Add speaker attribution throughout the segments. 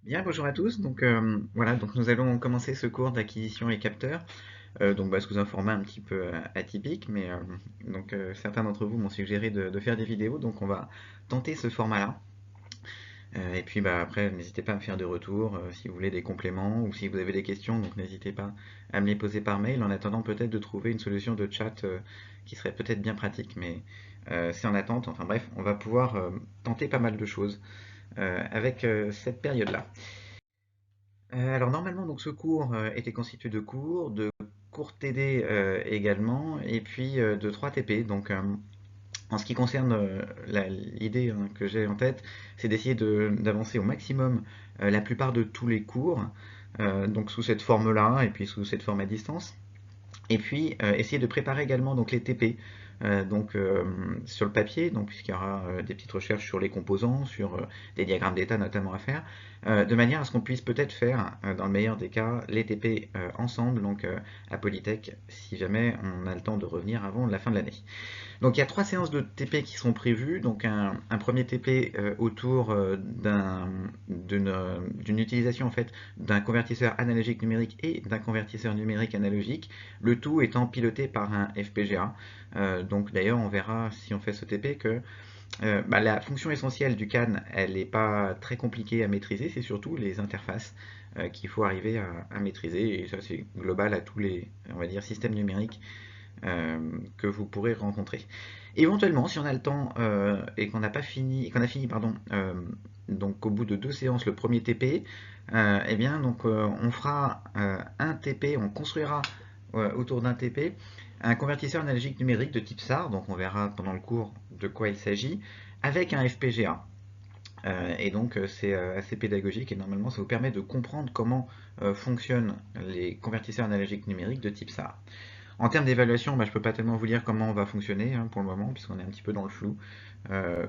Speaker 1: Bien, bonjour à tous. Voilà, donc nous allons commencer ce cours d'acquisition et capteur. Sous un format un petit peu atypique, mais certains d'entre vous m'ont suggéré de faire des vidéos, donc on va tenter ce format-là. Après, n'hésitez pas à me faire des retours si vous voulez des compléments ou si vous avez des questions, donc n'hésitez pas à me les poser par mail en attendant peut-être de trouver une solution de chat qui serait peut-être bien pratique, mais c'est en attente. Enfin bref, on va pouvoir tenter pas mal de choses avec cette période-là. Alors normalement, donc ce cours était constitué de cours TD également, et puis de 3 TP. En ce qui concerne l'idée que j'ai en tête, c'est d'essayer d'avancer au maximum la plupart de tous les cours, donc sous cette forme-là, et puis sous cette forme à distance. Et puis essayer de préparer également donc les TP sur le papier, donc puisqu'il y aura des petites recherches sur les composants, sur des diagrammes d'état notamment à faire, de manière à ce qu'on puisse peut-être faire, dans le meilleur des cas, les TP ensemble, à Polytech, si jamais on a le temps de revenir avant la fin de l'année. Donc il y a 3 séances de TP qui sont prévues. Donc un premier TP autour d'une utilisation en fait d'un convertisseur analogique numérique et d'un convertisseur numérique analogique, le tout étant piloté par un FPGA. Donc d'ailleurs on verra si on fait ce TP que la fonction essentielle du CAN, elle n'est pas très compliquée à maîtriser, c'est surtout les interfaces qu'il faut arriver à maîtriser, et ça c'est global à tous les, on va dire, systèmes numériques que vous pourrez rencontrer. Éventuellement, si on a le temps et qu'on n'a pas fini, et qu'on a fini, pardon, donc au bout de 2 séances, le premier TP, on fera un TP, on construira autour d'un TP un convertisseur analogique numérique de type SAR, donc on verra pendant le cours de quoi il s'agit, avec un FPGA. C'est assez pédagogique et normalement ça vous permet de comprendre comment fonctionnent les convertisseurs analogiques numériques de type SAR. En termes d'évaluation, je ne peux pas tellement vous dire comment on va fonctionner pour le moment, puisqu'on est un petit peu dans le flou.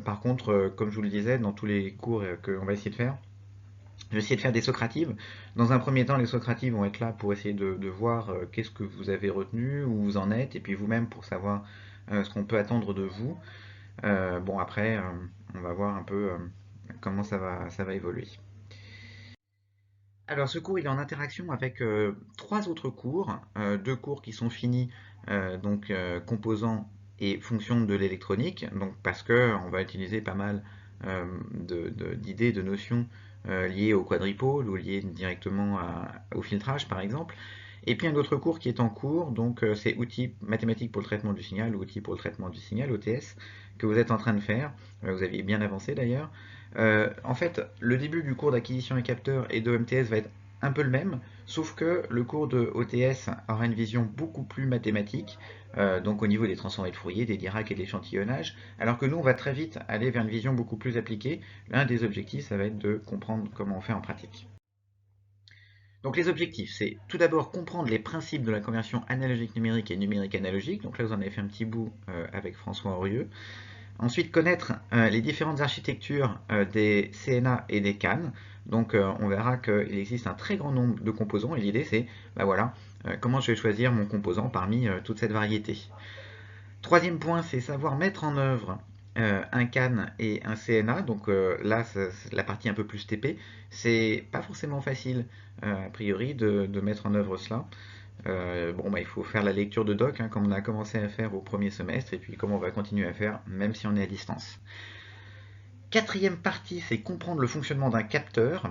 Speaker 1: Par contre, comme je vous le disais, dans tous les cours qu'on va essayer de faire, je vais essayer de faire des Socratives. Dans un premier temps, les Socratives vont être là pour essayer de voir qu'est-ce que vous avez retenu, où vous en êtes, et puis vous-même pour savoir ce qu'on peut attendre de vous. Après, on va voir un peu comment ça va évoluer. Alors ce cours il est en interaction avec 3 autres cours, 2 cours qui sont finis, composants et fonctions de l'électronique, donc parce que on va utiliser pas mal d'idées, de notions liées au quadripôle ou liées directement au filtrage par exemple. Et puis un autre cours qui est en cours, c'est outils mathématiques pour le traitement du signal ou outils pour le traitement du signal, OTS, que vous êtes en train de faire. Vous aviez bien avancé d'ailleurs. En fait, le début du cours d'acquisition et capteur et de MTS va être un peu le même, sauf que le cours de OTS aura une vision beaucoup plus mathématique, donc au niveau des transformés de Fourier, des Dirac et de l'échantillonnage, alors que nous, on va très vite aller vers une vision beaucoup plus appliquée. L'un des objectifs, ça va être de comprendre comment on fait en pratique. Donc les objectifs, c'est tout d'abord comprendre les principes de la conversion analogique numérique et numérique analogique. Donc là, vous en avez fait un petit bout avec François Aurieux. Ensuite, connaître les différentes architectures des CNA et des CAN. On verra qu'il existe un très grand nombre de composants et l'idée c'est, comment je vais choisir mon composant parmi toute cette variété. Troisième point, c'est savoir mettre en œuvre un CAN et un CNA. Là, c'est la partie un peu plus TP. C'est pas forcément facile, a priori, de mettre en œuvre cela. Il faut faire la lecture de doc, comme on a commencé à faire au premier semestre, et puis comme on va continuer à faire, même si on est à distance. Quatrième partie, c'est comprendre le fonctionnement d'un capteur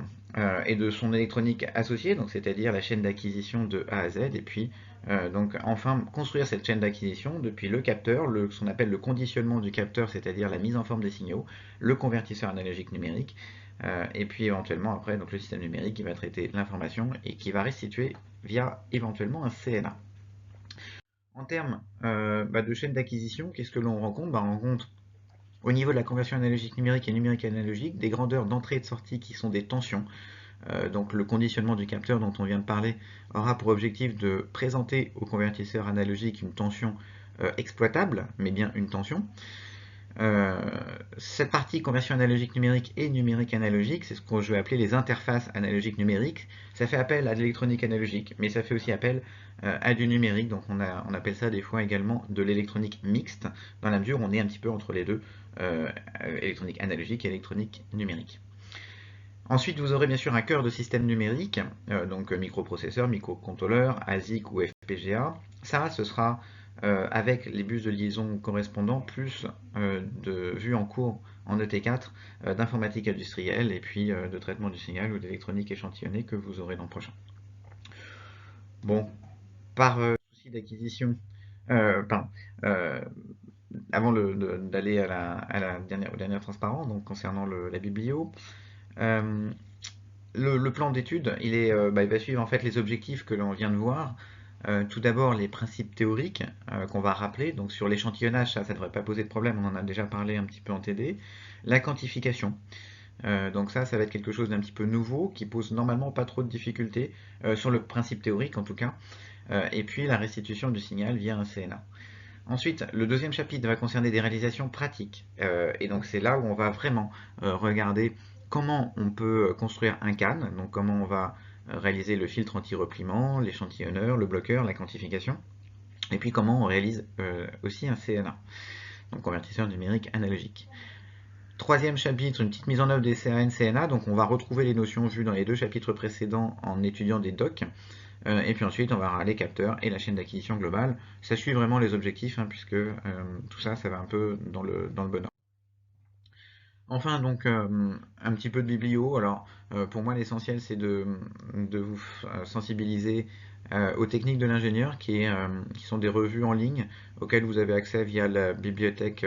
Speaker 1: et de son électronique associée, donc c'est-à-dire la chaîne d'acquisition de A à Z, et puis enfin construire cette chaîne d'acquisition depuis le capteur, ce qu'on appelle le conditionnement du capteur, c'est-à-dire la mise en forme des signaux, le convertisseur analogique numérique, et puis éventuellement après le système numérique qui va traiter l'information et qui va restituer via éventuellement un CNA. En termes de chaîne d'acquisition, qu'est-ce que l'on rencontre? On rencontre au niveau de la conversion analogique numérique et numérique analogique des grandeurs d'entrée et de sortie qui sont des tensions. Donc le conditionnement du capteur dont on vient de parler aura pour objectif de présenter au convertisseur analogique une tension exploitable, mais bien une tension. Cette partie conversion analogique numérique et numérique analogique, c'est ce que je vais appeler les interfaces analogiques numériques. Ça fait appel à de l'électronique analogique, mais ça fait aussi appel à du numérique. Donc on appelle ça des fois également de l'électronique mixte, dans la mesure où on est un petit peu entre les deux, électronique analogique et électronique numérique. Ensuite, vous aurez bien sûr un cœur de système numérique, donc microprocesseur, microcontrôleur, ASIC ou FPGA. Ça, ce sera avec les bus de liaison correspondants, plus de vues en cours en ET4 d'informatique industrielle et puis de traitement du signal ou d'électronique échantillonnée que vous aurez l'an prochain. Bon, par souci d'acquisition, pardon, euh, avant d'aller au dernier transparent, donc concernant la biblio, euh, le plan d'étude, il va suivre en fait les objectifs que l'on vient de voir. Tout d'abord, les principes théoriques qu'on va rappeler. Donc sur l'échantillonnage, ça ne devrait pas poser de problème, on en a déjà parlé un petit peu en TD. La quantification. Donc ça va être quelque chose d'un petit peu nouveau qui pose normalement pas trop de difficultés sur le principe théorique en tout cas. Et puis la restitution du signal via un CNA. Ensuite, le deuxième chapitre va concerner des réalisations pratiques. Et donc c'est là où on va vraiment regarder comment on peut construire un CAN, donc comment on va réaliser le filtre anti-repliement, l'échantillonneur, le bloqueur, la quantification, et puis comment on réalise aussi un CNA, donc convertisseur numérique analogique. Troisième chapitre, une petite mise en œuvre des CAN-CNA, donc on va retrouver les notions vues dans les deux chapitres précédents en étudiant des docs. Et puis ensuite, on va avoir les capteurs et la chaîne d'acquisition globale. Ça suit vraiment les objectifs, hein, puisque tout ça, ça va un peu dans le bon ordre. Enfin, donc, un petit peu de biblio. Alors, pour moi, l'essentiel, c'est de vous sensibiliser aux techniques de l'ingénieur, qui sont des revues en ligne auxquelles vous avez accès via la bibliothèque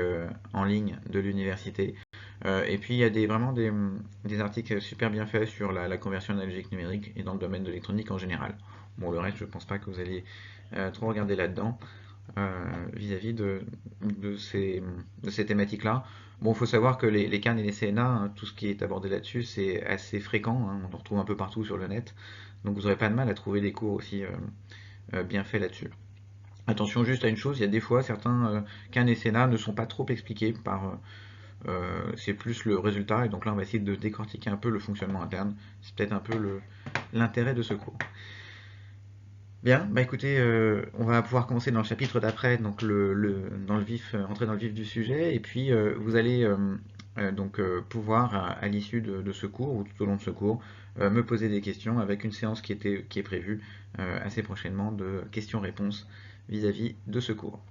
Speaker 1: en ligne de l'université. Et puis, il y a vraiment des articles super bien faits sur la conversion analogique numérique et dans le domaine de l'électronique en général. Bon, le reste, je pense pas que vous allez trop regarder là-dedans vis-à-vis de ces thématiques-là. Bon, il faut savoir que les CAN et les CNA, hein, tout ce qui est abordé là-dessus, c'est assez fréquent, hein, on en retrouve un peu partout sur le net, donc vous n'aurez pas de mal à trouver des cours aussi bien faits là-dessus. Attention juste à une chose, il y a des fois certains CAN et CNA ne sont pas trop expliqués c'est plus le résultat, et donc là on va essayer de décortiquer un peu le fonctionnement interne, c'est peut-être un peu l'intérêt de ce cours. Bien, bah écoutez, on va pouvoir commencer dans le chapitre d'après, donc entrer dans le vif du sujet, et puis vous allez pouvoir, à l'issue de ce cours, ou tout au long de ce cours, me poser des questions avec une séance qui est prévue assez prochainement de questions-réponses vis-à-vis de ce cours.